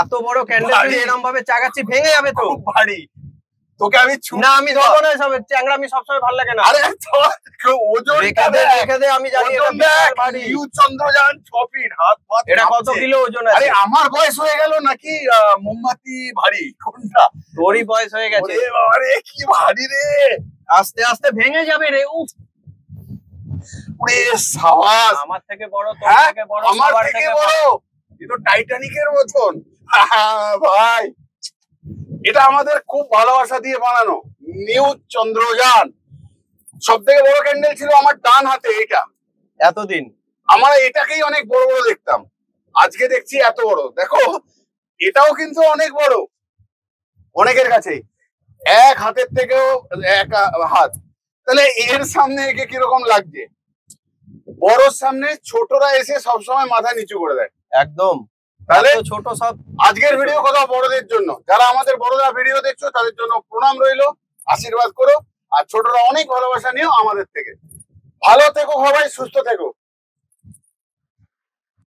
এত বড় ক্যান্ডেল তুই এরকম ভাবে চাগাচ্ছি ভেঙে যাবে তো। ভারী তোকে আমি না আমি ধরবো না সব চ্যাংড়া, আমি সবসময় ভালো লাগে না। আরে ওজন রেখে দে, আমি জানি এটা বিশাল ভারী। নিউ চন্দ্রযান 6 ফিট, হাত হাত এটা কত কিলো ওজন আছে? আরে আমার বয়স হয়ে গেল নাকি মোমবাতি ভারী কোনটা? তোরই বয়স হয়ে গেছে। ওরে বাবা রে কি ভারী রে, আস্তে আস্তে ভেঙে যাবে রে। উফ ওরে সাবাস, আমার থেকে বড়, তোর থেকে বড়, আমার সবার থেকে থেকে বড়। এ তো টাইটানিকের মতন ভাই। এটা আমাদের খুব ভালোবাসা দিয়ে বানানো নিউ চন্দ্রযান। সব থেকে বড় ক্যান্ডেল ছিল আমার ডান হাতে এটা এতদিন। আমরা এটাকেই অনেক বড় বড় দেখতাম, আজকে দেখছি এত বড়। দেখো এটাও কিন্তু অনেক বড় অনেকের কাছে, এক হাতের থেকেও এক হাত। তাহলে এর সামনে একে কিরকম লাগছে? বড়র সামনে ছোটরা এসে সবসময় মাথা নিচু করে দেয়। একদম। তাহলে ছোট সব। আজকের ভিডিও কথা বড়দের জন্য, যারা আমাদের বড়রা ভিডিও দেখছো তাদের জন্য প্রণাম রইলো, আশীর্বাদ করো। আর ছোটরা অনেক ভালোবাসা নিও আমাদের থেকে। ভালো থেকো সবাই, সুস্থ থেকো।